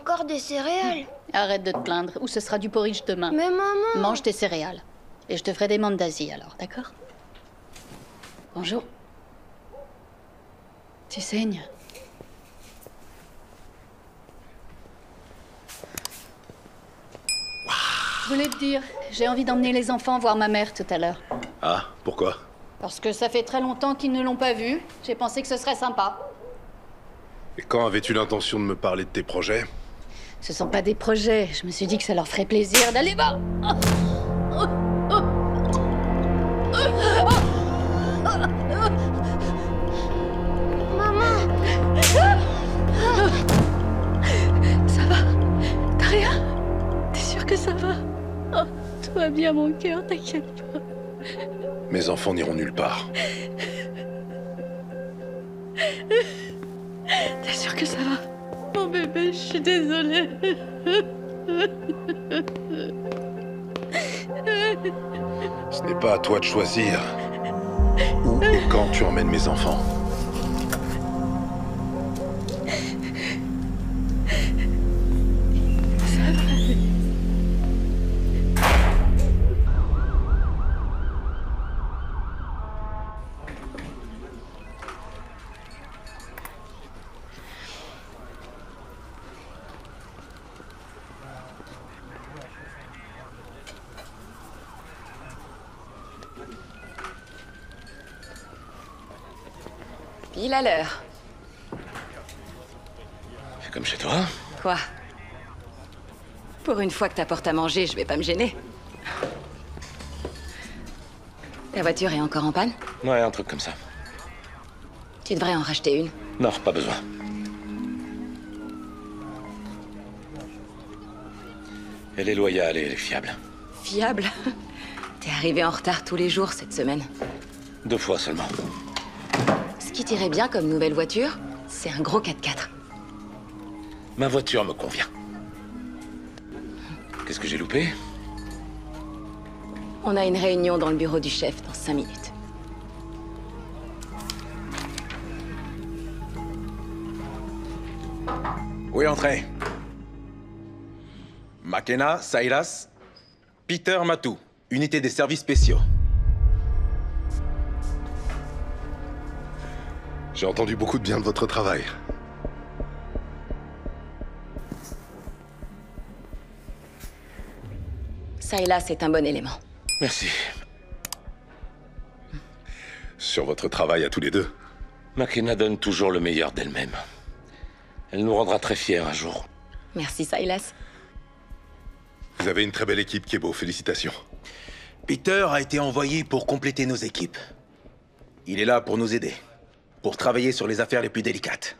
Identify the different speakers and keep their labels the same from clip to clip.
Speaker 1: encore des céréales.
Speaker 2: Arrête de te plaindre, ou ce sera du porridge demain.
Speaker 1: Mais maman...
Speaker 2: Mange tes céréales. Et je te ferai des mandazis alors, d'accord? Bonjour. Tu saignes? Je voulais te dire, j'ai envie d'emmener les enfants voir ma mère tout à l'heure.
Speaker 3: Ah, pourquoi?
Speaker 2: Parce que ça fait très longtemps qu'ils ne l'ont pas vue. J'ai pensé que ce serait sympa.
Speaker 3: Et quand avais-tu l'intention de me parler de tes projets?
Speaker 2: Ce sont pas des projets. Je me suis dit que ça leur ferait plaisir d'aller voir.
Speaker 1: Maman!
Speaker 2: Ça va? T'as rien? T'es sûr que ça va? Oh, tout va bien, mon cœur, t'inquiète pas.
Speaker 3: Mes enfants n'iront nulle part.
Speaker 2: T'es sûr que ça va? Mon bébé, je suis désolée.
Speaker 3: Ce n'est pas à toi de choisir où et quand tu emmènes mes enfants.
Speaker 2: Ça va aller.
Speaker 4: Pile à l'heure.
Speaker 3: C'est comme chez toi?
Speaker 4: Quoi? Pour une fois que t'apportes à manger, je vais pas me gêner. Ta voiture est encore en panne?
Speaker 3: Ouais, un truc comme ça.
Speaker 4: Tu devrais en racheter une.
Speaker 3: Non, pas besoin. Elle est loyale et elle est fiable.
Speaker 4: Fiable? T'es arrivé en retard tous les jours cette semaine.
Speaker 3: 2 fois seulement.
Speaker 4: Ce qui t'irait bien comme nouvelle voiture, c'est un gros 4x4.
Speaker 3: Ma voiture me convient. Qu'est-ce que j'ai loupé?
Speaker 4: On a une réunion dans le bureau du chef dans 5 minutes.
Speaker 5: Oui, entrez. Makena, Silas, Peter Matou, unité des services spéciaux.
Speaker 3: J'ai entendu beaucoup de bien de votre travail.
Speaker 4: Silas est un bon élément.
Speaker 3: Merci. Sur votre travail à tous les deux. McKenna donne toujours le meilleur d'elle-même. Elle nous rendra très fiers un jour.
Speaker 4: Merci, Silas.
Speaker 3: Vous avez une très belle équipe, Kebo. Félicitations.
Speaker 5: Peter a été envoyé pour compléter nos équipes. Il est là pour nous aider, pour travailler sur les affaires les plus délicates.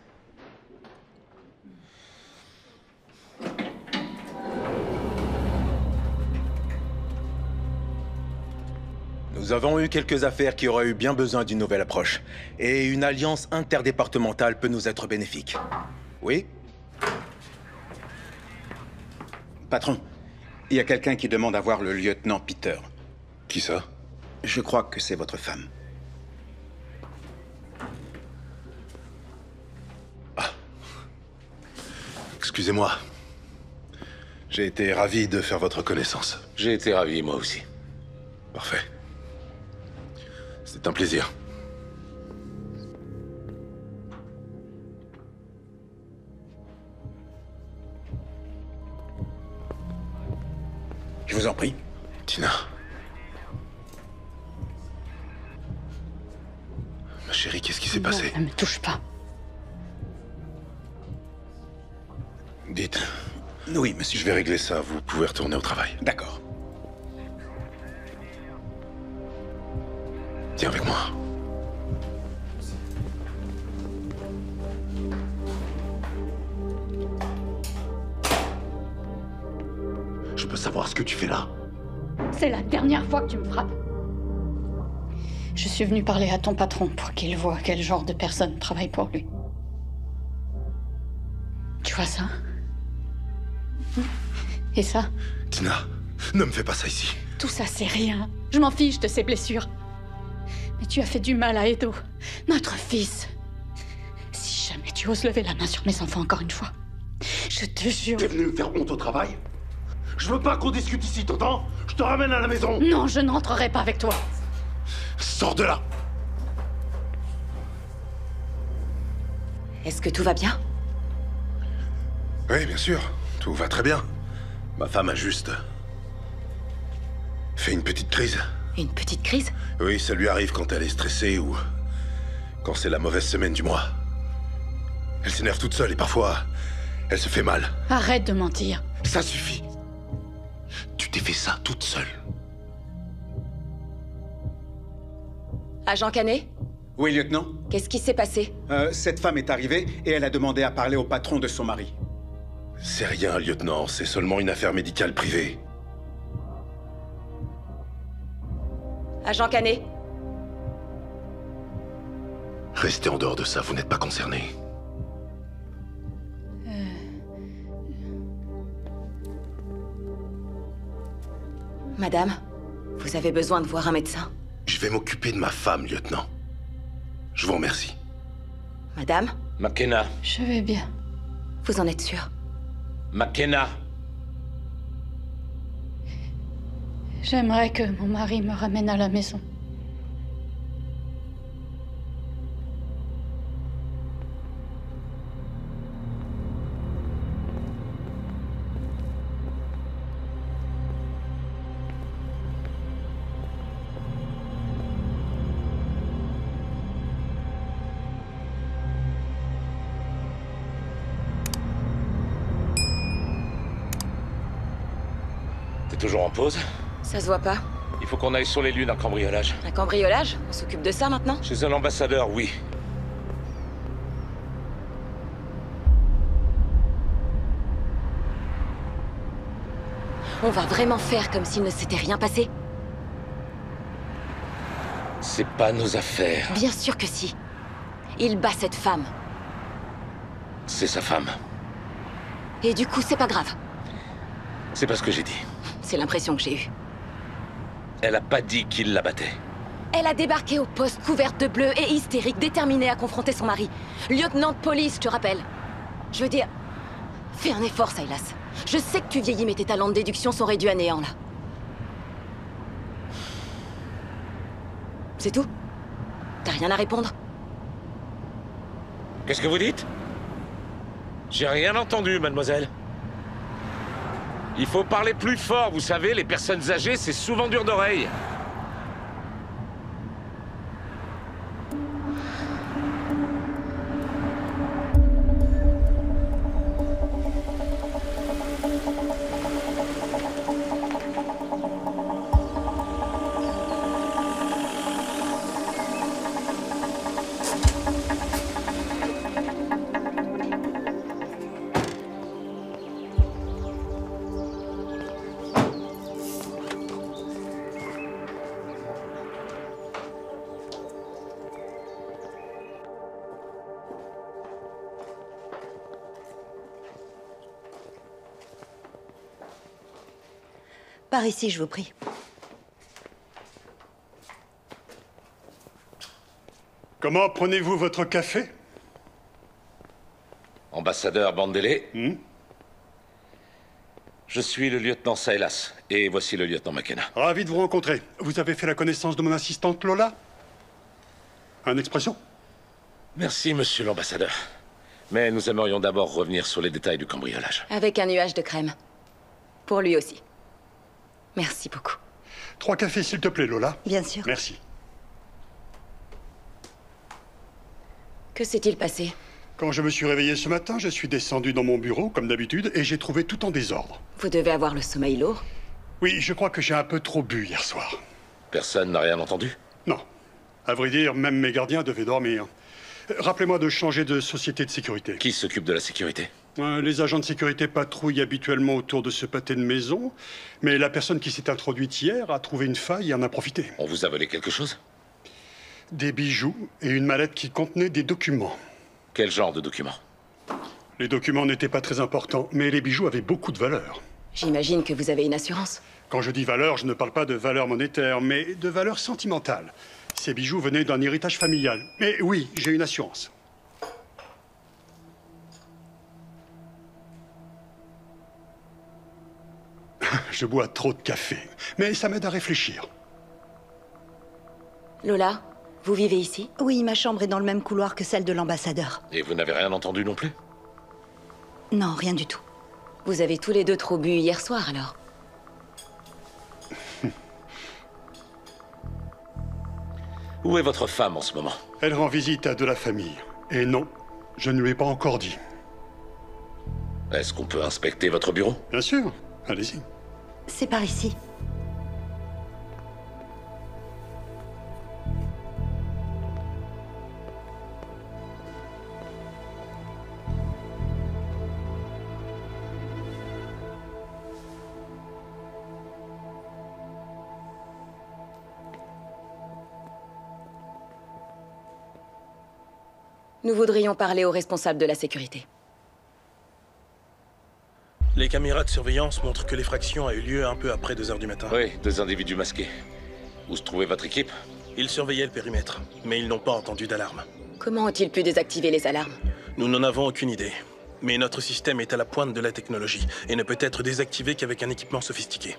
Speaker 5: Nous avons eu quelques affaires qui auraient eu bien besoin d'une nouvelle approche. Et une alliance interdépartementale peut nous être bénéfique. Oui?
Speaker 6: Patron, il y a quelqu'un qui demande à voir le lieutenant Peter.
Speaker 3: Qui ça?
Speaker 6: Je crois que c'est votre femme.
Speaker 3: Excusez-moi. J'ai été ravi de faire votre connaissance.
Speaker 7: J'ai été ravi, moi aussi.
Speaker 3: Parfait. C'est un plaisir.
Speaker 6: Je vous en prie.
Speaker 3: Tina. Ma chérie, qu'est-ce qui s'est passé?
Speaker 2: Ne me touche pas.
Speaker 3: Dites.
Speaker 6: Oui, monsieur.
Speaker 3: Je vais régler ça. Vous pouvez retourner au travail.
Speaker 6: D'accord.
Speaker 3: Tiens avec moi.
Speaker 7: Je peux savoir ce que tu fais là?
Speaker 2: C'est la dernière fois que tu me frappes. Je suis venue parler à ton patron pour qu'il voie quel genre de personne travaille pour lui. Tu vois ça? Et ça?
Speaker 3: Tina, ne me fais pas ça ici.
Speaker 2: Tout ça, c'est rien. Je m'en fiche de ses blessures. Mais tu as fait du mal à Edo, notre fils. Si jamais tu oses lever la main sur mes enfants encore une fois, Je te jure.
Speaker 7: T'es venu me faire honte au travail? Je veux pas qu'on discute ici, t'entends? Je te ramène à la maison.
Speaker 2: Non, je n'entrerai pas avec toi.
Speaker 7: Sors de là.
Speaker 4: Est-ce que tout va bien?
Speaker 3: Oui, bien sûr. Tout va très bien. Ma femme a juste... fait une petite crise.
Speaker 4: Une petite crise?
Speaker 3: Oui, ça lui arrive quand elle est stressée ou... quand c'est la mauvaise semaine du mois. Elle s'énerve toute seule et parfois... elle se fait mal.
Speaker 2: Arrête de mentir.
Speaker 7: Ça suffit. Tu t'es fait ça toute seule.
Speaker 4: Agent Canet?
Speaker 6: Oui, lieutenant.
Speaker 4: Qu'est-ce qui s'est passé?
Speaker 6: Cette femme est arrivée et elle a demandé à parler au patron de son mari.
Speaker 3: C'est rien, lieutenant. C'est seulement une affaire médicale privée.
Speaker 4: Agent Canet?
Speaker 3: Restez en dehors de ça, vous n'êtes pas concerné.
Speaker 4: Madame, vous avez besoin de voir un médecin?
Speaker 3: Je vais m'occuper de ma femme, lieutenant. Je vous remercie.
Speaker 4: Madame?
Speaker 3: McKenna.
Speaker 2: Je vais bien.
Speaker 4: Vous en êtes sûr?
Speaker 3: McKenna.
Speaker 2: J'aimerais que mon mari me ramène à la maison.
Speaker 3: T'es toujours en pause?
Speaker 4: Ça se voit pas.
Speaker 3: Il faut qu'on aille sur les lieux d'un cambriolage.
Speaker 4: Un cambriolage? On s'occupe de ça maintenant?
Speaker 3: Chez un ambassadeur, oui.
Speaker 4: On va vraiment faire comme s'il ne s'était rien passé?
Speaker 3: C'est pas nos affaires.
Speaker 4: Bien sûr que si. Il bat cette femme.
Speaker 3: C'est sa femme.
Speaker 4: Et du coup, c'est pas grave.
Speaker 3: C'est pas ce que j'ai dit.
Speaker 4: C'est l'impression que j'ai eue.
Speaker 3: Elle a pas dit qu'il la battait.
Speaker 4: Elle a débarqué au poste couverte de bleu et hystérique, déterminée à confronter son mari. Lieutenant de police, je te rappelle. Je veux dire... Fais un effort, Silas. Je sais que tu vieillis, mais tes talents de déduction sont réduits à néant, là. C'est tout? T'as rien à répondre?
Speaker 3: Qu'est-ce que vous dites? J'ai rien entendu, mademoiselle. Il faut parler plus fort, vous savez, les personnes âgées, c'est souvent dur d'oreille.
Speaker 8: Par ici, je vous prie.
Speaker 9: Comment prenez-vous votre café?
Speaker 3: Ambassadeur Bandele. Je suis le lieutenant Silas, et voici le lieutenant McKenna.
Speaker 9: Ravi de vous rencontrer. Vous avez fait la connaissance de mon assistante Lola? Un expression?
Speaker 3: Merci, monsieur l'ambassadeur. Mais nous aimerions d'abord revenir sur les détails du cambriolage.
Speaker 4: Avec un nuage de crème. Pour lui aussi. Merci beaucoup.
Speaker 9: 3 cafés, s'il te plaît, Lola.
Speaker 8: Bien sûr.
Speaker 9: Merci.
Speaker 4: Que s'est-il passé?
Speaker 9: Quand je me suis réveillé ce matin, je suis descendu dans mon bureau, comme d'habitude, et j'ai trouvé tout en désordre.
Speaker 4: Vous devez avoir le sommeil lourd.
Speaker 9: Oui, je crois que j'ai un peu trop bu hier soir.
Speaker 3: Personne n'a rien entendu?
Speaker 9: Non. À vrai dire, même mes gardiens devaient dormir. Rappelez-moi de changer de société de sécurité.
Speaker 3: Qui s'occupe de la sécurité?
Speaker 9: Les agents de sécurité patrouillent habituellement autour de ce pâté de maison, mais la personne qui s'est introduite hier a trouvé une faille et en a profité.
Speaker 3: On vous a volé quelque chose?
Speaker 9: Des bijoux et une mallette qui contenait des documents.
Speaker 3: Quel genre de documents?
Speaker 9: Les documents n'étaient pas très importants, mais les bijoux avaient beaucoup de valeur.
Speaker 4: J'imagine que vous avez une assurance.
Speaker 9: Quand je dis valeur, je ne parle pas de valeur monétaire, mais de valeur sentimentale. Ces bijoux venaient d'un héritage familial. Mais oui, j'ai une assurance. je bois trop de café. Mais ça m'aide à réfléchir.
Speaker 4: Lola, vous vivez ici?
Speaker 8: Oui, ma chambre est dans le même couloir que celle de l'ambassadeur.
Speaker 3: Et vous n'avez rien entendu non plus?
Speaker 8: Non, rien du tout.
Speaker 4: Vous avez tous les deux trop bu hier soir, alors?
Speaker 3: Où est votre femme en ce moment?
Speaker 9: Elle rend visite à de la famille. Et non, je ne lui ai pas encore dit.
Speaker 3: Est-ce qu'on peut inspecter votre bureau?
Speaker 9: Bien sûr, allez-y.
Speaker 8: C'est par ici.
Speaker 4: Nous voudrions parler au responsable de la sécurité.
Speaker 10: Les caméras de surveillance montrent que l'effraction a eu lieu un peu après 2 h du matin.
Speaker 3: Oui, 2 individus masqués. Où se trouvait votre équipe?
Speaker 10: Ils surveillaient le périmètre, mais ils n'ont pas entendu d'alarme.
Speaker 4: Comment ont-ils pu désactiver les alarmes?
Speaker 10: Nous n'en avons aucune idée. Mais notre système est à la pointe de la technologie et ne peut être désactivé qu'avec un équipement sophistiqué.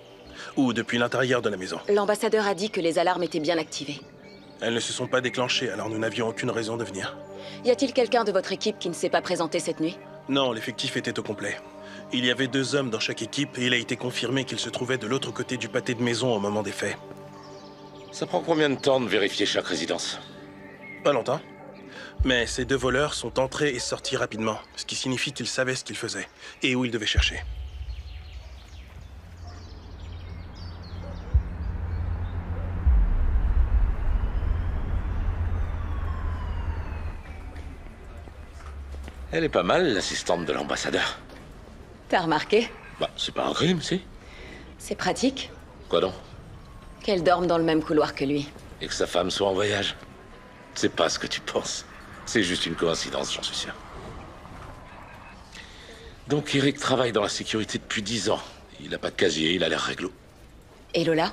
Speaker 10: Ou depuis l'intérieur de la maison.
Speaker 4: L'ambassadeur a dit que les alarmes étaient bien activées.
Speaker 10: Elles ne se sont pas déclenchées, alors nous n'avions aucune raison de venir.
Speaker 4: Y a-t-il quelqu'un de votre équipe qui ne s'est pas présenté cette nuit?
Speaker 10: Non, l'effectif était au complet. Il y avait 2 hommes dans chaque équipe et il a été confirmé qu'ils se trouvaient de l'autre côté du pâté de maison au moment des faits.
Speaker 3: Ça prend combien de temps de vérifier chaque résidence?
Speaker 10: Pas longtemps. Mais ces 2 voleurs sont entrés et sortis rapidement, ce qui signifie qu'ils savaient ce qu'ils faisaient et où ils devaient chercher.
Speaker 3: Elle est pas mal, l'assistante de l'ambassadeur.
Speaker 4: T'as remarqué?
Speaker 3: Bah, c'est pas un crime, si.
Speaker 4: C'est pratique
Speaker 3: Quoi donc?
Speaker 4: qu'elle dorme dans le même couloir que lui.
Speaker 3: Et que sa femme soit en voyage. C'est pas ce que tu penses. C'est juste une coïncidence, j'en suis sûr. Donc Eric travaille dans la sécurité depuis 10 ans. Il a pas de casier, il a l'air réglo.
Speaker 4: Et Lola?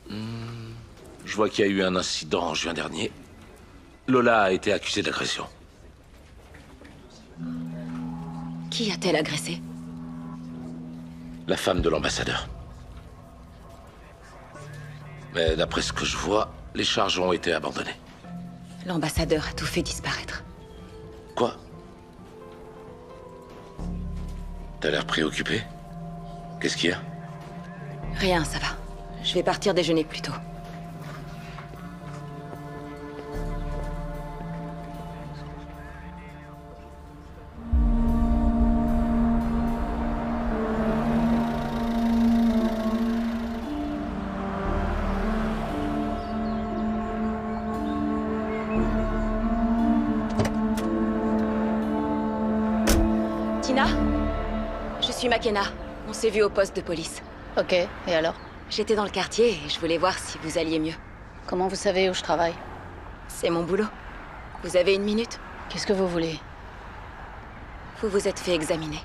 Speaker 3: Je vois qu'il y a eu un incident en juin dernier. Lola a été accusée d'agression.
Speaker 4: Qui a-t-elle agressé?
Speaker 3: La femme de l'ambassadeur. Mais d'après ce que je vois, les charges ont été abandonnées.
Speaker 4: L'ambassadeur a tout fait disparaître.
Speaker 3: Quoi? T'as l'air préoccupé? Qu'est-ce qu'il y a?
Speaker 4: Rien, ça va. Je vais partir déjeuner plus tôt. Tina? Je suis McKenna. On s'est vu au poste de police.
Speaker 2: Ok, et alors?
Speaker 4: J'étais dans le quartier et je voulais voir si vous alliez mieux.
Speaker 2: Comment vous savez où je travaille?
Speaker 4: C'est mon boulot. Vous avez 1 minute?
Speaker 2: Qu'est-ce que vous voulez?
Speaker 4: Vous vous êtes fait examiner.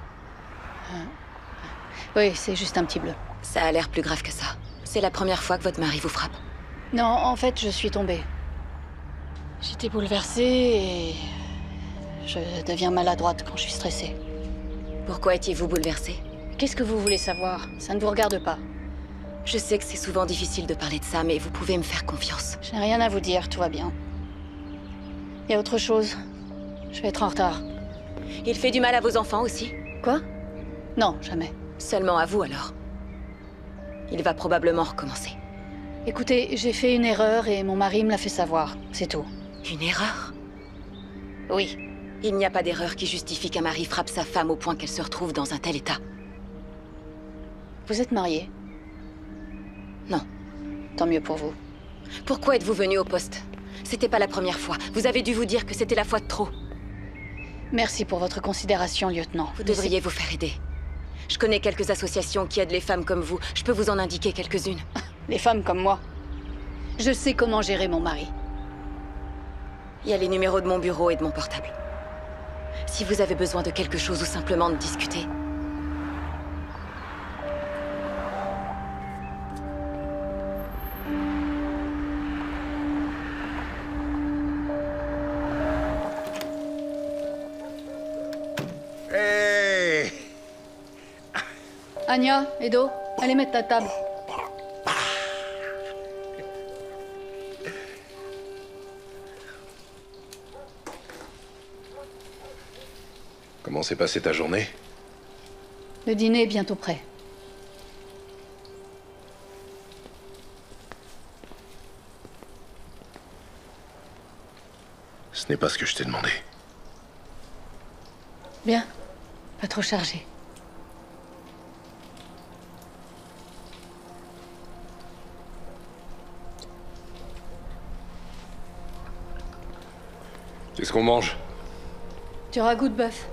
Speaker 2: Oui, c'est juste un petit bleu.
Speaker 4: Ça a l'air plus grave que ça. C'est la première fois que votre mari vous frappe.
Speaker 2: Non, en fait, je suis tombée. J'étais bouleversée et... je deviens maladroite quand je suis stressée.
Speaker 4: Pourquoi étiez-vous bouleversée?
Speaker 2: Qu'est-ce que vous voulez savoir? Ça ne vous regarde pas.
Speaker 4: Je sais que c'est souvent difficile de parler de ça, mais vous pouvez me faire confiance.
Speaker 2: Je n'ai rien à vous dire, tout va bien. Il y a autre chose. Je vais être en retard.
Speaker 4: Il fait du mal à vos enfants aussi?
Speaker 2: Quoi? Non, jamais.
Speaker 4: Seulement à vous alors. Il va probablement recommencer.
Speaker 2: Écoutez, j'ai fait une erreur et mon mari me l'a fait savoir. C'est tout.
Speaker 4: Une erreur?
Speaker 2: Oui.
Speaker 4: Il n'y a pas d'erreur qui justifie qu'un mari frappe sa femme au point qu'elle se retrouve dans un tel état.
Speaker 2: Vous êtes marié?
Speaker 4: Non.
Speaker 2: Tant mieux pour vous.
Speaker 4: Pourquoi êtes-vous venu au poste? C'était pas la première fois. Vous avez dû vous dire que c'était la fois de trop.
Speaker 2: Merci pour votre considération, lieutenant.
Speaker 4: Vous devriez vous faire aider. Je connais quelques associations qui aident les femmes comme vous. Je peux vous en indiquer quelques-unes.
Speaker 2: Les femmes comme moi. Je sais comment gérer mon mari.
Speaker 4: Il y a les numéros de mon bureau et de mon portable. Si vous avez besoin de quelque chose ou simplement de discuter.
Speaker 5: Hey!
Speaker 2: Anya, Edo, Allez mettre ta table.
Speaker 11: Comment s'est passée ta journée?
Speaker 2: Le dîner est bientôt prêt.
Speaker 11: Ce n'est pas ce que je t'ai demandé.
Speaker 2: Bien. Pas trop chargé.
Speaker 11: Qu'est-ce qu'on mange?
Speaker 2: Du ragoût de bœuf.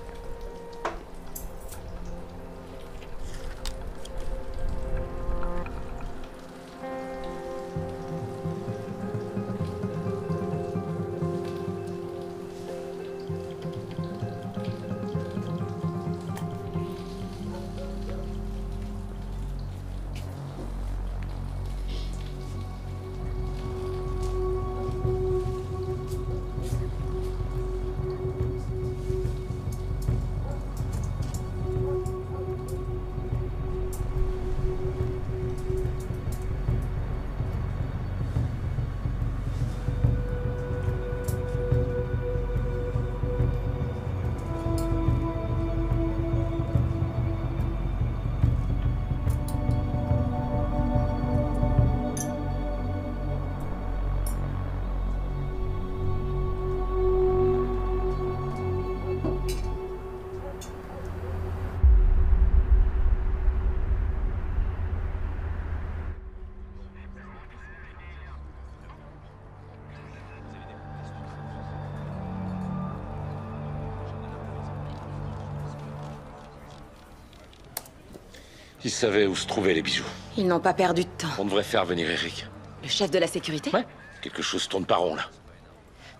Speaker 3: Ils savaient où se trouvaient les bijoux.
Speaker 4: Ils n'ont pas perdu de temps.
Speaker 3: On devrait faire venir Eric.
Speaker 4: Le chef de la sécurité?
Speaker 3: Ouais. Quelque chose tourne pas rond, là.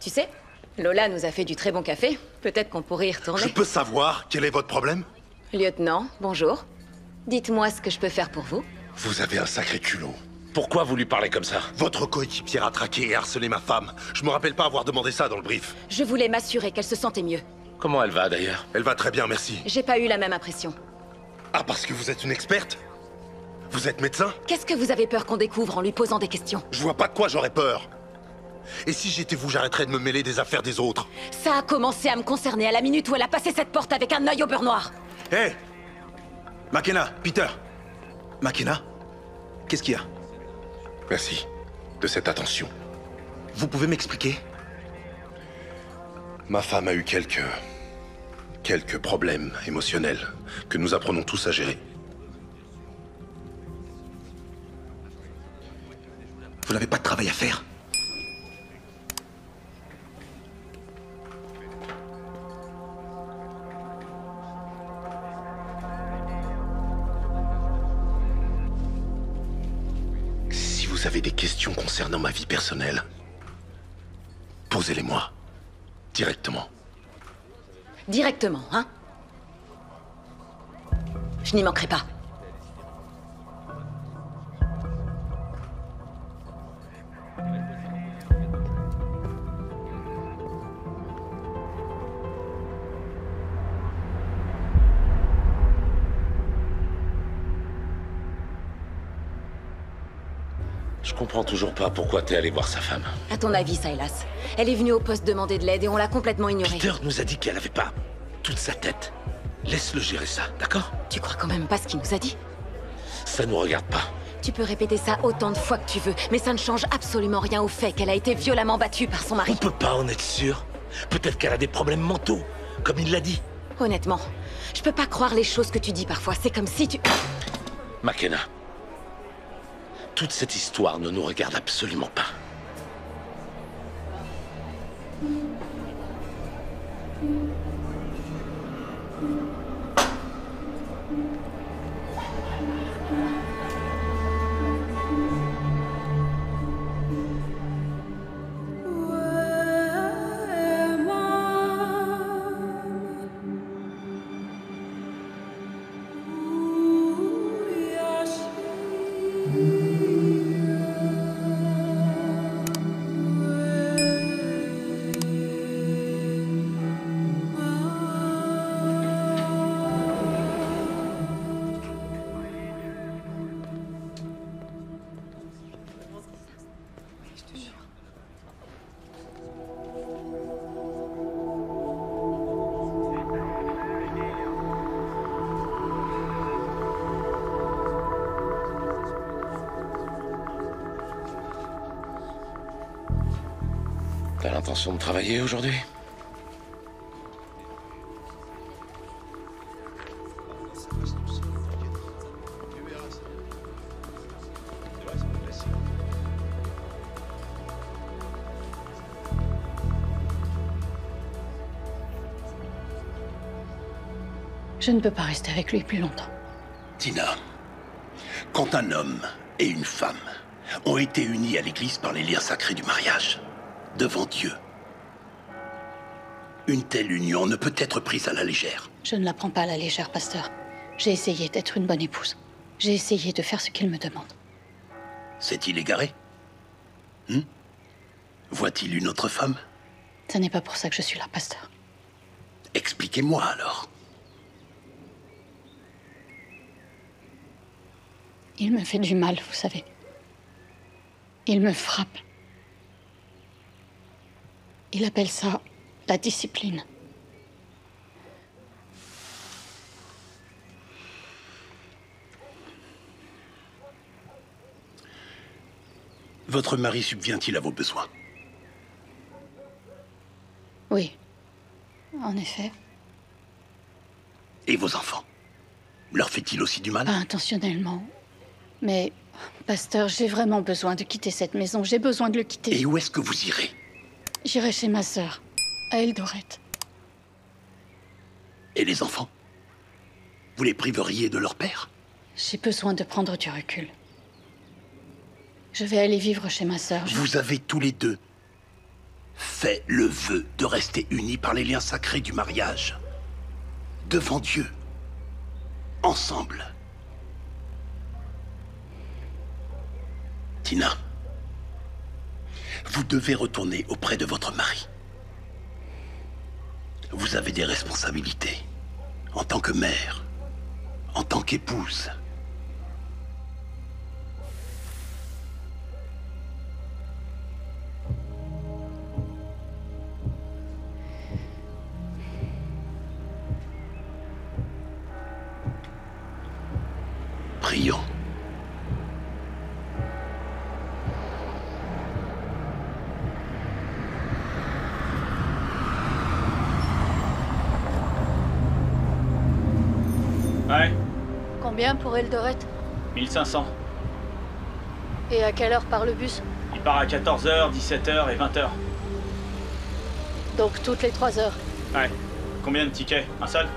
Speaker 4: Tu sais, Lola nous a fait du très bon café. Peut-être qu'on pourrait y retourner.
Speaker 7: Je peux savoir quel est votre problème?
Speaker 4: Lieutenant, bonjour. Dites-moi ce que je peux faire pour vous.
Speaker 7: Vous avez un sacré culot.
Speaker 3: Pourquoi vous lui parlez comme ça?
Speaker 7: Votre coéquipière a traqué et harcelé ma femme. Je me rappelle pas avoir demandé ça dans le brief.
Speaker 4: Je voulais m'assurer qu'elle se sentait mieux.
Speaker 3: Comment elle va, d'ailleurs?
Speaker 7: Elle va très bien, merci.
Speaker 4: J'ai pas eu la même impression.
Speaker 7: Ah, parce que vous êtes une experte? Vous êtes médecin?
Speaker 4: Qu'est-ce que vous avez peur qu'on découvre en lui posant des questions?
Speaker 7: Je vois pas de quoi j'aurais peur. Et si j'étais vous, j'arrêterais de me mêler des affaires des autres.
Speaker 4: Ça a commencé à me concerner à la minute où elle a passé cette porte avec un œil au beurre noir.
Speaker 5: Hé McKenna, Peter. McKenna, qu'est-ce qu'il y a?
Speaker 11: Merci de cette attention.
Speaker 5: Vous pouvez m'expliquer?
Speaker 11: Ma femme a eu quelques problèmes émotionnels que nous apprenons tous à gérer.
Speaker 5: Vous n'avez pas de travail à faire?
Speaker 11: Si vous avez des questions concernant ma vie personnelle, posez-les-moi directement.
Speaker 4: Directement, hein? Je n'y manquerai pas.
Speaker 3: Je comprends toujours pas pourquoi t'es allé voir sa femme.
Speaker 4: À ton avis, Silas, elle est venue au poste demander de l'aide et on l'a complètement ignorée.
Speaker 3: Peter nous a dit qu'elle avait pas toute sa tête. Laisse-le gérer ça, d'accord?
Speaker 4: Tu crois quand même pas ce qu'il nous a dit?
Speaker 3: Ça nous regarde pas.
Speaker 4: Tu peux répéter ça autant de fois que tu veux, mais ça ne change absolument rien au fait qu'elle a été violemment battue par son mari.
Speaker 3: On peut pas en être sûr. Peut-être qu'elle a des problèmes mentaux, comme il l'a dit.
Speaker 4: Honnêtement, je peux pas croire les choses que tu dis parfois. C'est comme si tu...
Speaker 3: McKenna, toute cette histoire ne nous regarde absolument pas. Pas l'intention de travailler aujourd'hui?
Speaker 2: Je ne peux pas rester avec lui plus longtemps.
Speaker 11: Tina, quand un homme et une femme ont été unis à l'église par les liens sacrés du mariage, devant Dieu, une telle union ne peut être prise à la légère.
Speaker 2: Je ne la prends pas à la légère, pasteur. J'ai essayé d'être une bonne épouse. J'ai essayé de faire ce qu'il me demande.
Speaker 11: S'est-il égaré? Voit-il une autre femme?
Speaker 2: Ce n'est pas pour ça que je suis là, pasteur.
Speaker 11: Expliquez-moi alors.
Speaker 2: Il me fait du mal, vous savez. Il me frappe. Il appelle ça la discipline.
Speaker 11: Votre mari subvient-il à vos besoins?
Speaker 2: Oui, en effet.
Speaker 11: Et vos enfants? Leur fait-il aussi du mal?
Speaker 2: Pas intentionnellement. Mais, pasteur, j'ai vraiment besoin de quitter cette maison. J'ai besoin de le quitter.
Speaker 11: Et où est-ce que vous irez?
Speaker 2: J'irai chez ma sœur, à Eldoret.
Speaker 11: Et les enfants? Vous les priveriez de leur père?
Speaker 2: J'ai besoin de prendre du recul. Je vais aller vivre chez ma sœur.
Speaker 11: Vous avez tous les deux fait le vœu de rester unis par les liens sacrés du mariage. Devant Dieu. Ensemble. Tina, vous devez retourner auprès de votre mari. Vous avez des responsabilités, en tant que mère, en tant qu'épouse. Prions.
Speaker 12: Ouais,
Speaker 2: Combien pour Eldoret?
Speaker 12: 1500.
Speaker 2: Et à quelle heure part le bus?
Speaker 12: Il part à 14h, 17h et 20h.
Speaker 2: Donc toutes les 3 heures.
Speaker 12: Ouais. Combien de tickets? Un seul?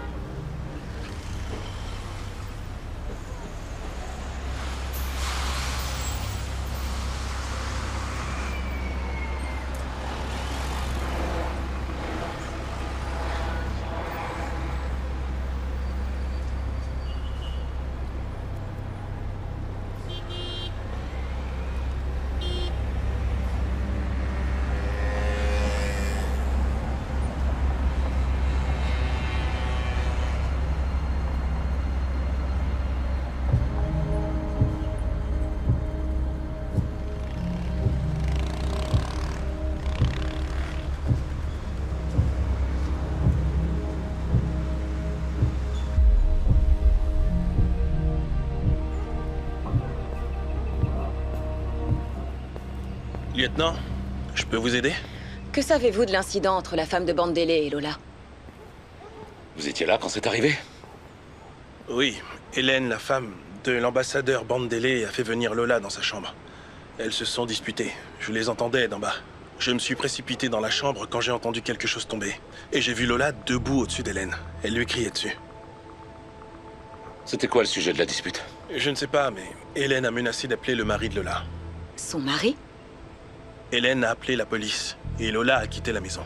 Speaker 10: Lieutenant, je peux vous aider?
Speaker 4: Que savez-vous de l'incident entre la femme de Bandele et Lola?
Speaker 3: Vous étiez là quand c'est arrivé?
Speaker 10: Oui, Hélène, la femme de l'ambassadeur Bandele, a fait venir Lola dans sa chambre. Elles se sont disputées. Je les entendais d'en bas. Je me suis précipité dans la chambre quand j'ai entendu quelque chose tomber. Et j'ai vu Lola debout au-dessus d'Hélène. Elle lui criait dessus.
Speaker 3: C'était quoi le sujet de la dispute?
Speaker 10: Je ne sais pas, mais Hélène a menacé d'appeler le mari de Lola.
Speaker 4: Son mari?
Speaker 10: Hélène a appelé la police et Lola a quitté la maison.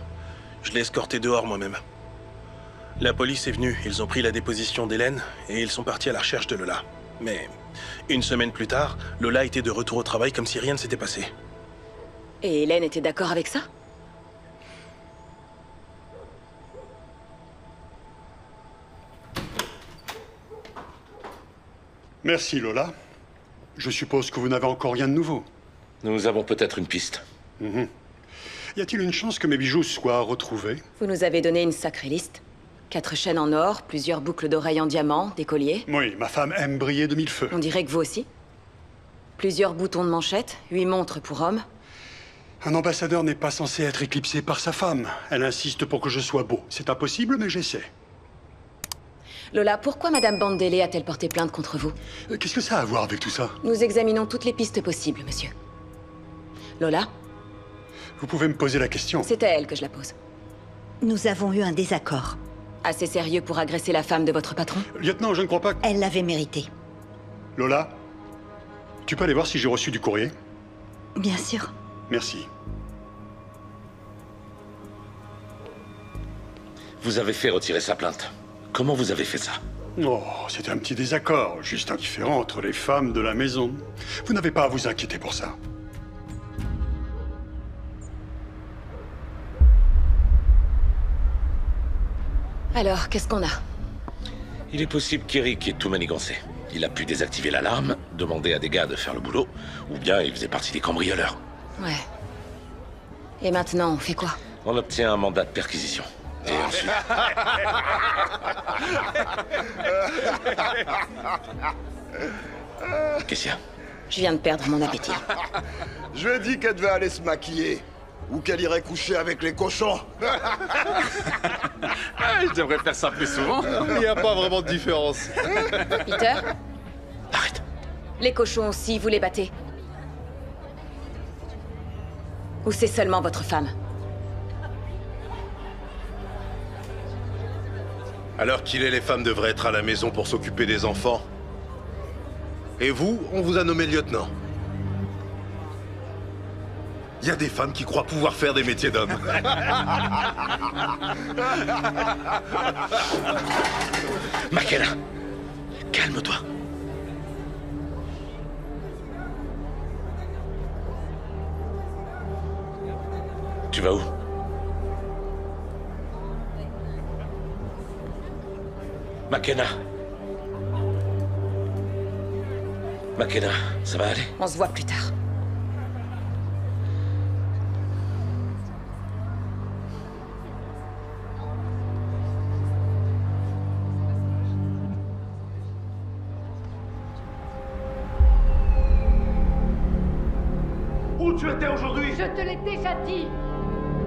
Speaker 10: Je l'ai escortée dehors moi-même. La police est venue, ils ont pris la déposition d'Hélène et ils sont partis à la recherche de Lola. Mais une semaine plus tard, Lola était de retour au travail comme si rien ne s'était passé.
Speaker 4: Et Hélène était d'accord avec ça?
Speaker 9: Merci, Lola. Je suppose que vous n'avez encore rien de nouveau.
Speaker 3: Nous avons peut-être une piste.
Speaker 9: Y a-t-il une chance que mes bijoux soient retrouvés?
Speaker 4: Vous nous avez donné une sacrée liste. 4 chaînes en or, plusieurs boucles d'oreilles en diamant, des colliers.
Speaker 9: Oui, ma femme aime briller de mille feux.
Speaker 4: On dirait que vous aussi. Plusieurs boutons de manchette, 8 montres pour hommes.
Speaker 9: Un ambassadeur n'est pas censé être éclipsé par sa femme. Elle insiste pour que je sois beau. C'est impossible, mais j'essaie.
Speaker 4: Lola, pourquoi Madame Bandele a-t-elle porté plainte contre vous?
Speaker 9: Qu'est-ce que ça a à voir avec tout ça?
Speaker 4: Nous examinons toutes les pistes possibles, monsieur. Lola?
Speaker 9: Vous pouvez me poser la question.
Speaker 4: C'est à elle que je la pose.
Speaker 8: Nous avons eu un désaccord.
Speaker 4: Assez sérieux pour agresser la femme de votre patron?
Speaker 9: Lieutenant, je ne crois pas que...
Speaker 8: Elle l'avait mérité.
Speaker 9: Lola, tu peux aller voir si j'ai reçu du courrier?
Speaker 8: Bien sûr.
Speaker 9: Merci.
Speaker 3: Vous avez fait retirer sa plainte. Comment vous avez fait ça?
Speaker 9: Oh, c'était un petit désaccord, juste un différend entre les femmes de la maison. Vous n'avez pas à vous inquiéter pour ça.
Speaker 4: Alors, qu'est-ce qu'on a?
Speaker 3: Il est possible qu'Eric ait tout manigancé. Il a pu désactiver l'alarme, demander à des gars de faire le boulot, ou bien il faisait partie des cambrioleurs.
Speaker 4: Ouais. Et maintenant, on fait quoi?
Speaker 3: On obtient un mandat de perquisition. Et ensuite... Qu'est-ce qu'il y a?
Speaker 4: Je viens de perdre mon appétit.
Speaker 7: Je lui ai dit qu'elle devait aller se maquiller. Ou qu'elle irait coucher avec les cochons.
Speaker 13: Je devrais faire ça plus souvent. Il n'y a pas vraiment de différence.
Speaker 4: Peter?
Speaker 3: Arrête.
Speaker 4: Les cochons aussi, vous les battez? Ou c'est seulement votre femme?
Speaker 14: Alors qu'il est, les femmes devraient être à la maison pour s'occuper des enfants. Et vous, on vous a nommé lieutenant. Il y a des femmes qui croient pouvoir faire des métiers d'hommes.
Speaker 3: McKenna, calme-toi. Tu vas où? McKenna. McKenna, ça va aller?
Speaker 4: On se voit plus tard.
Speaker 7: Où tu étais aujourd'hui?
Speaker 2: Je te l'ai déjà dit.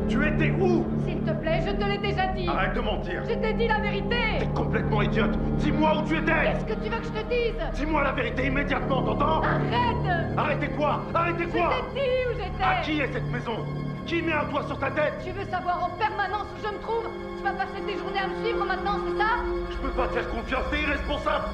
Speaker 7: Tu étais où?
Speaker 2: S'il te plaît, je te l'ai déjà dit.
Speaker 7: Arrête de mentir.
Speaker 2: Je t'ai dit la vérité.
Speaker 7: T'es complètement idiote. Dis-moi où tu étais.
Speaker 2: Qu'est-ce que tu veux que je te dise?
Speaker 7: Dis-moi la vérité immédiatement, t'entends?
Speaker 2: Arrête.
Speaker 7: Arrêtez quoi? Arrêtez quoi?
Speaker 2: Je t'ai dit où j'étais.
Speaker 7: À qui est cette maison? Qui met un toit sur ta tête?
Speaker 2: Tu veux savoir en permanence où je me trouve? Tu vas passer tes journées à me suivre maintenant, c'est ça?
Speaker 7: Je peux pas te faire confiance, t'es irresponsable.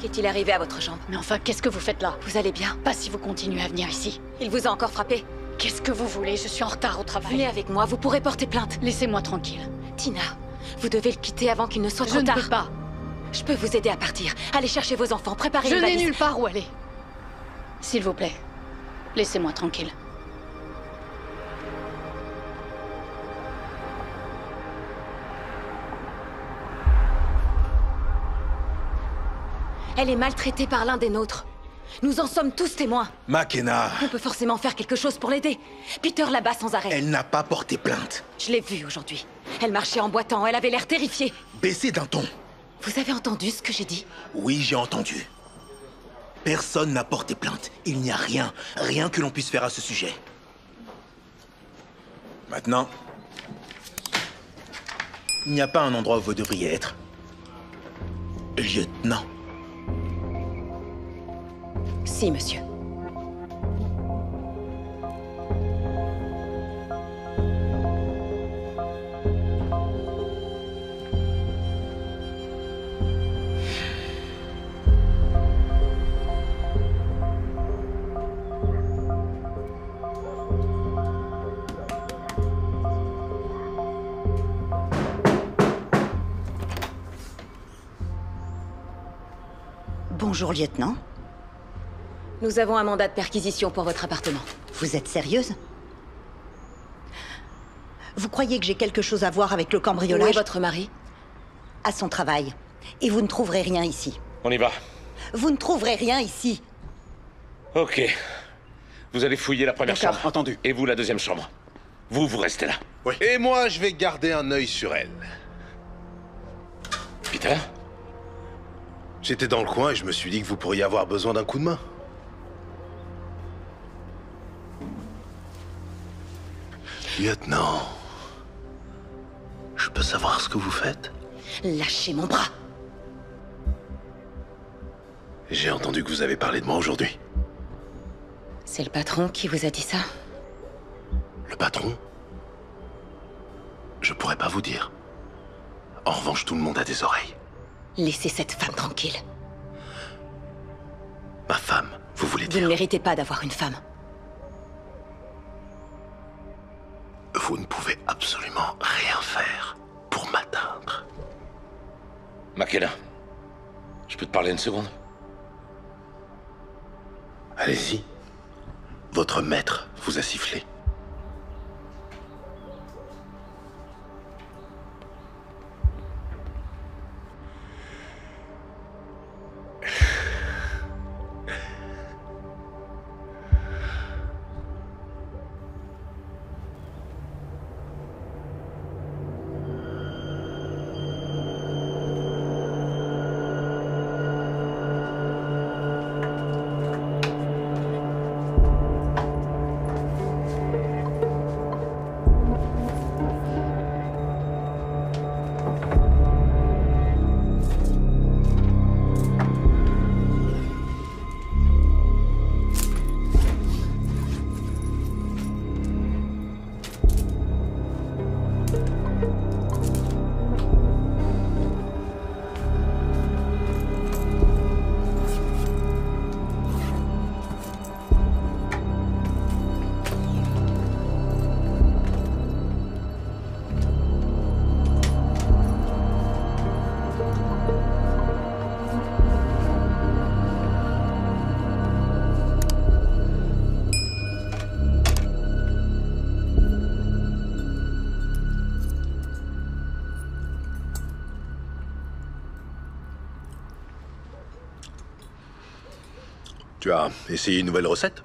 Speaker 4: Qu'est-il arrivé à votre jambe?
Speaker 2: Mais enfin, qu'est-ce que vous faites là?
Speaker 4: Vous allez bien?
Speaker 2: Pas si vous continuez à venir ici.
Speaker 4: Il vous a encore frappé?
Speaker 2: Qu'est-ce que vous voulez? Je suis en retard au travail.
Speaker 4: Venez avec moi, vous pourrez porter plainte.
Speaker 2: Laissez-moi tranquille.
Speaker 4: Tina, vous devez le quitter avant qu'il ne soit trop
Speaker 2: Je
Speaker 4: tard.
Speaker 2: ne peux pas.
Speaker 4: Je peux vous aider à partir. Allez chercher vos enfants, préparez
Speaker 2: Je
Speaker 4: une
Speaker 2: n'ai
Speaker 4: valise.
Speaker 2: nulle part où aller. S'il vous plaît, laissez-moi tranquille.
Speaker 4: Elle est maltraitée par l'un des nôtres. Nous en sommes tous témoins.
Speaker 5: McKenna,
Speaker 4: On peut forcément faire quelque chose pour l'aider. Peter la bat sans arrêt.
Speaker 5: elle n'a pas porté plainte.
Speaker 4: Je l'ai vue aujourd'hui. Elle marchait en boitant, elle avait l'air terrifiée.
Speaker 5: Baissez d'un ton.
Speaker 4: Vous avez entendu ce que j'ai dit?
Speaker 5: Oui, j'ai entendu. Personne n'a porté plainte. Il n'y a rien, rien que l'on puisse faire à ce sujet. Maintenant, il n'y a pas un endroit où vous devriez être. Lieutenant.
Speaker 4: Si, monsieur.
Speaker 8: Bonjour, lieutenant.
Speaker 4: Nous avons un mandat de perquisition pour votre appartement.
Speaker 8: Vous êtes sérieuse? Vous croyez que j'ai quelque chose à voir avec le cambriolage?
Speaker 4: Où est votre mari?
Speaker 8: À son travail. Et vous ne trouverez rien ici.
Speaker 3: On y va.
Speaker 8: Vous ne trouverez rien ici.
Speaker 3: Ok. Vous allez fouiller la première
Speaker 6: D'accord,
Speaker 3: chambre.
Speaker 6: entendu.
Speaker 3: Et vous, la deuxième chambre. Vous restez là.
Speaker 14: Oui. Et moi, je vais garder un œil sur elle.
Speaker 3: Peter?
Speaker 14: J'étais dans le coin et je me suis dit que vous pourriez avoir besoin d'un coup de main. Lieutenant, je peux savoir ce que vous faites?
Speaker 4: Lâchez mon bras.
Speaker 14: J'ai entendu que vous avez parlé de moi aujourd'hui.
Speaker 4: C'est le patron qui vous a dit ça?
Speaker 14: Le patron? Je pourrais pas vous dire. En revanche, tout le monde a des oreilles.
Speaker 4: Laissez cette femme tranquille.
Speaker 14: Ma femme, vous voulez dire?
Speaker 4: Vous ne méritez pas d'avoir une femme.
Speaker 14: Vous ne pouvez absolument rien faire pour m'atteindre.
Speaker 3: McKenna, je peux te parler une seconde?
Speaker 14: Allez-y. Votre maître vous a sifflé. Tu as essayé une nouvelle recette?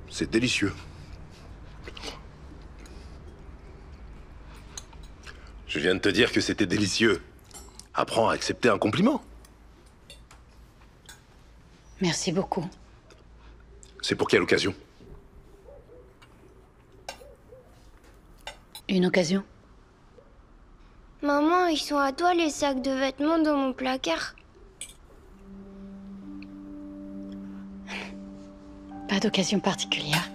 Speaker 14: C'est délicieux. Je viens de te dire que c'était délicieux. Apprends à accepter un compliment.
Speaker 2: Merci beaucoup.
Speaker 14: C'est pour quelle occasion?
Speaker 2: Une occasion?
Speaker 1: Maman, ils sont à toi les sacs de vêtements dans mon placard.
Speaker 2: Pas d'occasion particulière.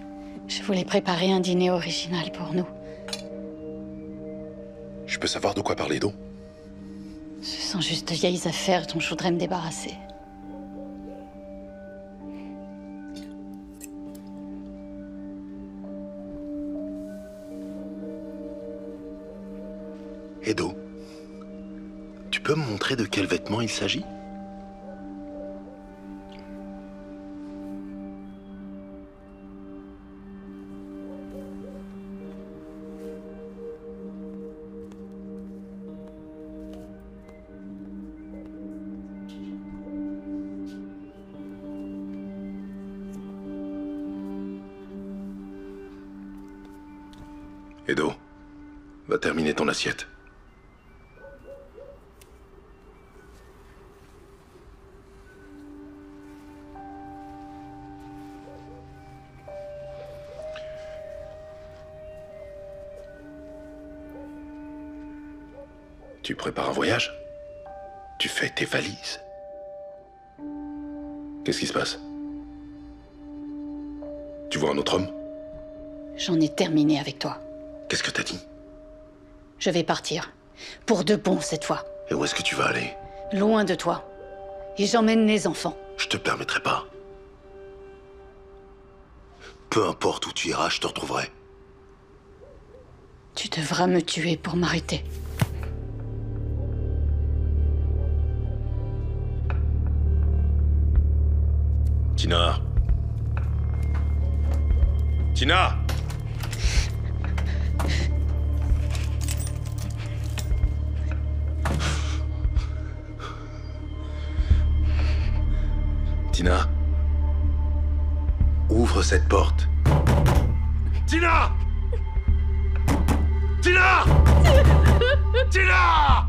Speaker 2: Je voulais préparer un dîner original pour nous.
Speaker 14: Je peux savoir de quoi parler, d'eau?
Speaker 2: Ce sont juste de vieilles affaires dont je voudrais me débarrasser.
Speaker 14: Edo, tu peux me montrer de quel vêtement il s'agit? Edo, va terminer ton assiette. Tu prépares un voyage? Tu fais tes valises? Qu'est-ce qui se passe? Tu vois un autre homme?
Speaker 2: J'en ai terminé avec toi.
Speaker 14: Qu'est-ce que t'as dit?
Speaker 2: Je vais partir. Pour de bon, cette fois.
Speaker 14: Et où est-ce que tu vas aller?
Speaker 2: Loin de toi. Et j'emmène les enfants.
Speaker 14: Je te permettrai pas. Peu importe où tu iras, je te retrouverai.
Speaker 2: Tu devras me tuer pour m'arrêter.
Speaker 14: Tina. Tina! Tina, ouvre cette porte. Tina! Tina!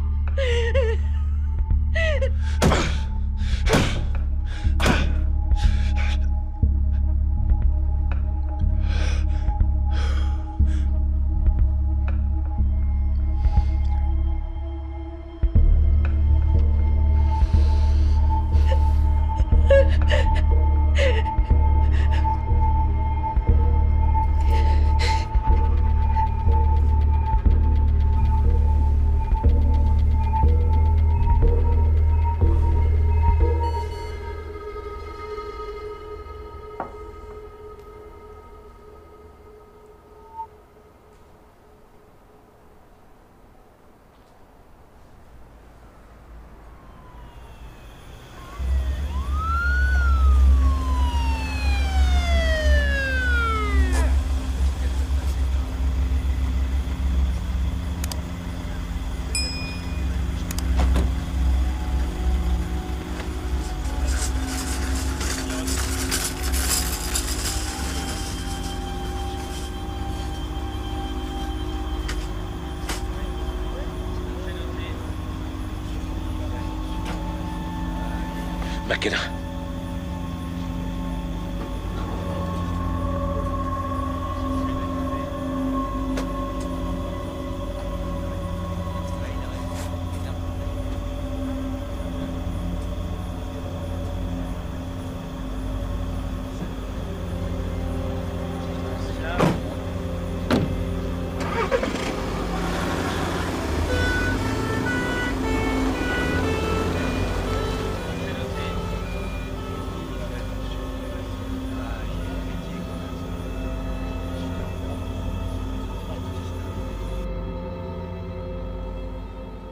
Speaker 3: McKenna.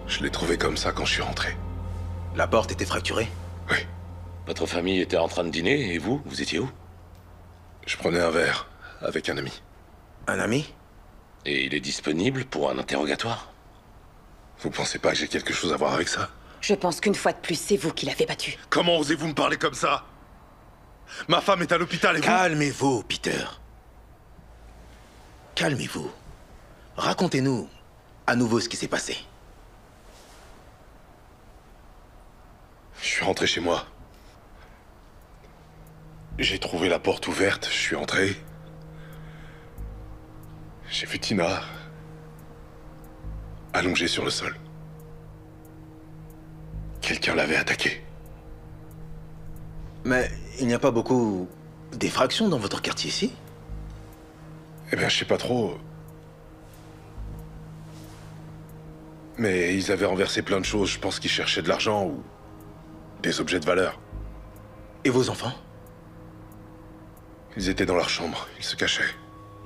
Speaker 14: Je l'ai trouvé comme ça quand je suis rentré.
Speaker 5: La porte était fracturée?
Speaker 14: Oui.
Speaker 3: Votre famille était en train de dîner, et vous, vous étiez où?
Speaker 14: Je prenais un verre avec un ami.
Speaker 5: Un ami?
Speaker 3: Et il est disponible pour un interrogatoire?
Speaker 14: Vous pensez pas que j'ai quelque chose à voir avec ça?
Speaker 8: Je pense qu'une fois de plus, c'est vous qui l'avez battu.
Speaker 14: Comment osez-vous me parler comme ça? Ma femme est à l'hôpital et vous...
Speaker 5: Calmez-vous, Peter. Calmez-vous. Racontez-nous à nouveau ce qui s'est passé.
Speaker 14: Je suis rentré chez moi. J'ai trouvé la porte ouverte, je suis entré. J'ai vu Tina allongée sur le sol. Quelqu'un l'avait attaquée.
Speaker 5: Mais il n'y a pas beaucoup d'effractions dans votre quartier ici?
Speaker 14: Eh bien, je sais pas trop. Mais ils avaient renversé plein de choses. Je pense qu'ils cherchaient de l'argent ou des objets de valeur.
Speaker 5: Et vos enfants?
Speaker 14: Ils étaient dans leur chambre, ils se cachaient.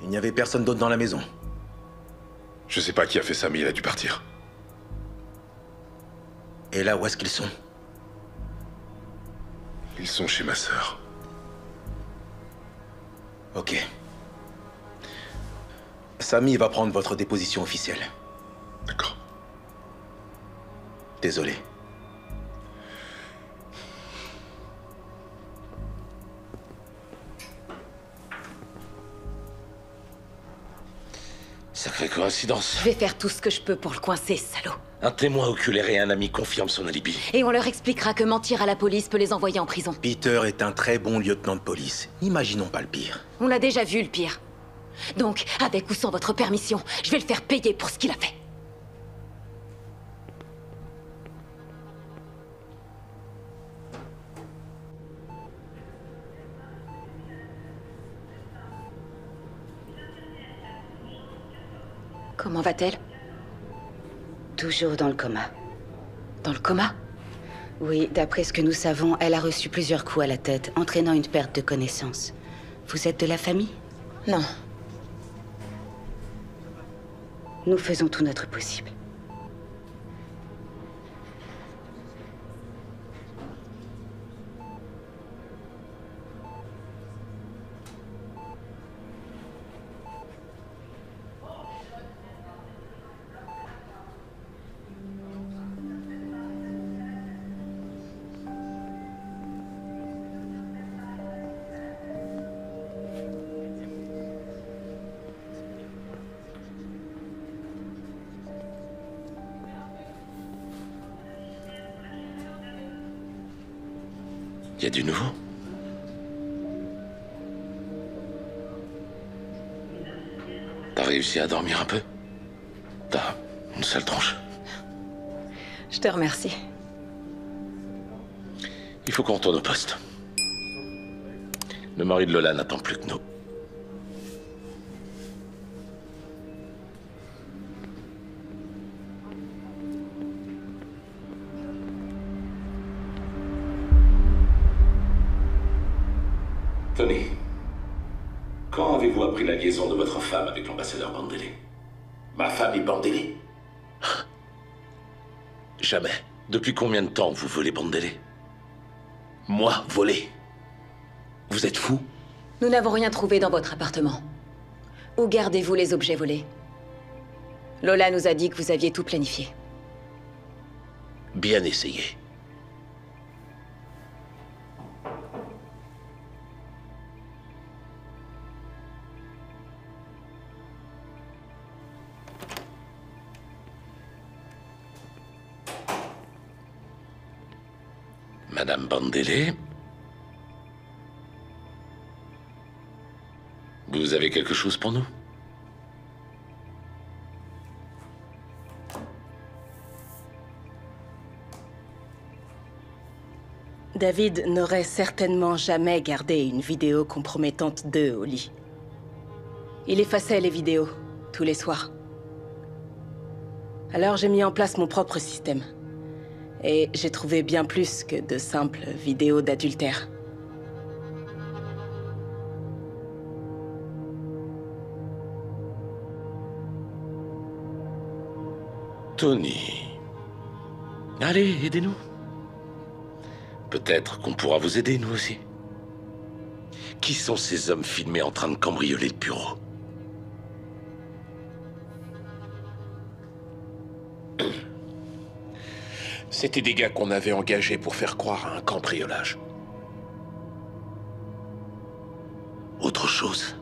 Speaker 5: Il n'y avait personne d'autre dans la maison?
Speaker 14: Je sais pas qui a fait ça, mais il a dû partir.
Speaker 5: Et là, où est-ce qu'ils sont?
Speaker 14: Ils sont chez ma sœur.
Speaker 5: Ok. Samy va prendre votre déposition officielle.
Speaker 14: D'accord.
Speaker 5: Désolé.
Speaker 3: Sacrée coïncidence.
Speaker 8: Je vais faire tout ce que je peux pour le coincer, salaud.
Speaker 3: Un témoin oculaire et un ami confirment son alibi.
Speaker 4: Et on leur expliquera que mentir à la police peut les envoyer en prison.
Speaker 5: Peter est un très bon lieutenant de police. N'imaginons pas le pire.
Speaker 4: On l'a déjà vu, le pire. Donc, avec ou sans votre permission, je vais le faire payer pour ce qu'il a fait. Comment va-t-elle?
Speaker 15: Toujours dans le coma.
Speaker 4: Dans le coma?
Speaker 15: Oui, d'après ce que nous savons, elle a reçu plusieurs coups à la tête, entraînant une perte de connaissance. Vous êtes de la famille?
Speaker 4: Non.
Speaker 15: Nous faisons tout notre possible.
Speaker 3: Y a du nouveau? T'as réussi à dormir un peu? T'as une sale tronche.
Speaker 4: Je te remercie.
Speaker 3: Il faut qu'on retourne au poste. Le mari de Lola n'attend plus que nous. Tony, quand avez-vous appris la liaison de votre femme avec l'ambassadeur Bandele? Ma femme est Bandele? Jamais. Depuis combien de temps vous volez Bandele? Moi, voler? Vous êtes fou?
Speaker 4: Nous n'avons rien trouvé dans votre appartement. Où gardez-vous les objets volés? Lola nous a dit que vous aviez tout planifié.
Speaker 3: Bien essayé. Madame Bandele, vous avez quelque chose pour nous?
Speaker 16: David n'aurait certainement jamais gardé une vidéo compromettante d'eux au lit. Il effaçait les vidéos, tous les soirs. Alors j'ai mis en place mon propre système. Et j'ai trouvé bien plus que de simples vidéos d'adultère.
Speaker 3: Tony. Allez, aidez-nous. Peut-être qu'on pourra vous aider, nous aussi. Qui sont ces hommes filmés en train de cambrioler le bureau? C'était des gars qu'on avait engagés pour faire croire à un cambriolage. Autre chose?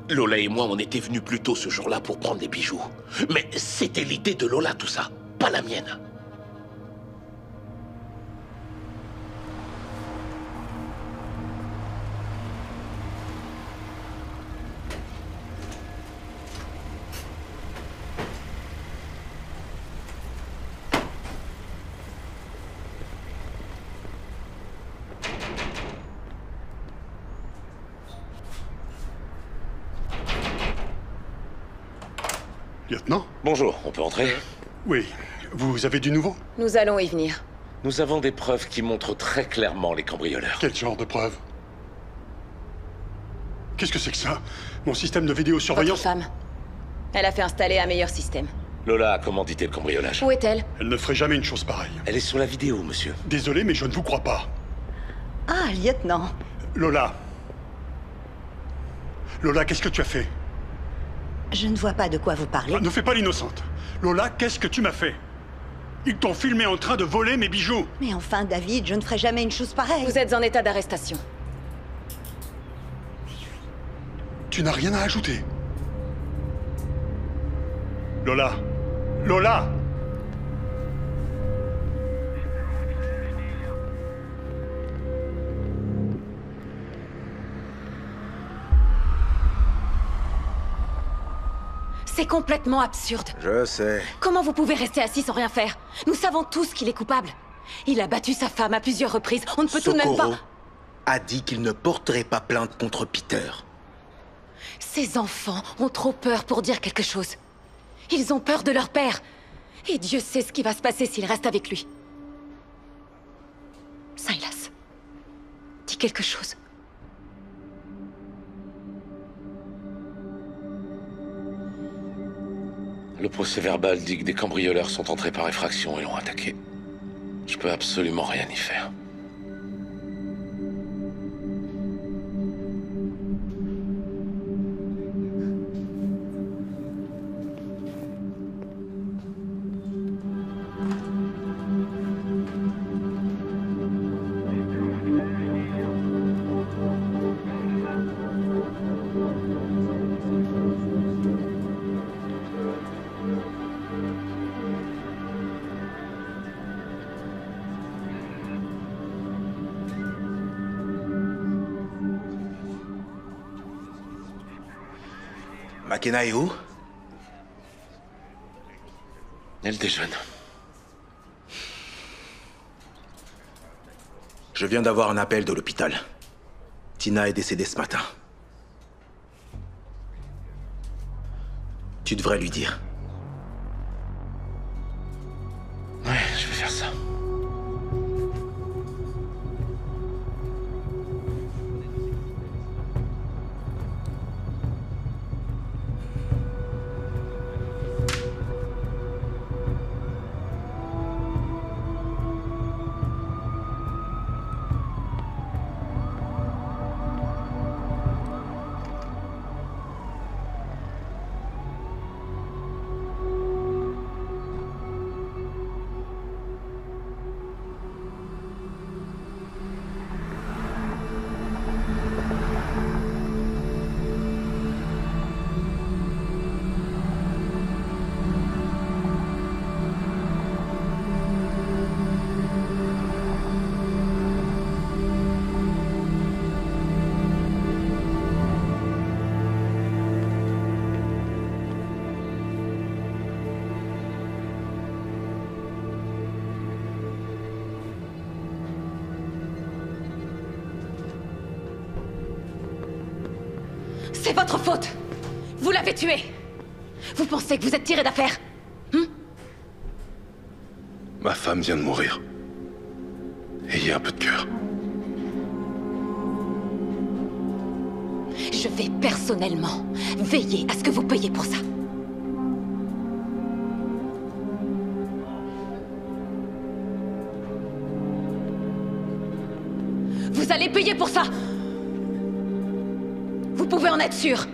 Speaker 3: Lola et moi, on était venus plus tôt ce jour-là pour prendre des bijoux. Mais c'était l'idée de Lola, tout ça, pas la mienne.
Speaker 9: Lieutenant?
Speaker 3: Bonjour, on peut entrer?
Speaker 9: Oui. Vous avez du nouveau?
Speaker 4: Nous allons y venir.
Speaker 3: Nous avons des preuves qui montrent très clairement les cambrioleurs.
Speaker 9: Quel genre de preuves? Qu'est-ce que c'est que ça? Mon système de vidéosurveillance?
Speaker 4: Votre femme. Elle a fait installer un meilleur système.
Speaker 3: Lola a commandité le cambriolage.
Speaker 4: Où est-elle?
Speaker 9: Elle ne ferait jamais une chose pareille.
Speaker 3: Elle est sur la vidéo, monsieur.
Speaker 9: Désolé, mais je ne vous crois pas.
Speaker 8: Ah, lieutenant.
Speaker 9: Lola. Lola, qu'est-ce que tu as fait?
Speaker 8: Je ne vois pas de quoi vous parlez.
Speaker 9: Ah, ne fais pas l'innocente. Lola, qu'est-ce que tu m'as fait? Ils t'ont filmé en train de voler mes bijoux.
Speaker 8: Mais enfin, David, je ne ferai jamais une chose pareille.
Speaker 4: Vous êtes en état d'arrestation.
Speaker 9: Tu n'as rien à ajouter. Lola. Lola!
Speaker 4: C'est complètement absurde.
Speaker 5: Je sais.
Speaker 4: Comment vous pouvez rester assis sans rien faire? Nous savons tous qu'il est coupable. Il a battu sa femme à plusieurs reprises. On ne peut tout de même pas...
Speaker 5: a dit qu'il ne porterait pas plainte contre Peter.
Speaker 4: Ces enfants ont trop peur pour dire quelque chose. Ils ont peur de leur père. Et Dieu sait ce qui va se passer s'ils restent avec lui. Silas, dis quelque chose.
Speaker 3: Le procès-verbal dit que des cambrioleurs sont entrés par effraction et l'ont attaqué. Je peux absolument rien y faire.
Speaker 5: Makena est où?
Speaker 3: Elle déjeune.
Speaker 5: Je viens d'avoir un appel de l'hôpital. Tina est décédée ce matin. Tu devrais lui dire.
Speaker 3: Ouais, je vais faire ça.
Speaker 4: C'est votre faute! Vous l'avez tué! Vous pensez que vous êtes tiré d'affaire?
Speaker 14: Ma femme vient de mourir. Ayez un peu de cœur.
Speaker 4: Je vais personnellement veiller à ce que vous payiez pour ça. Vous allez payer pour ça! Vous pouvez en être sûr.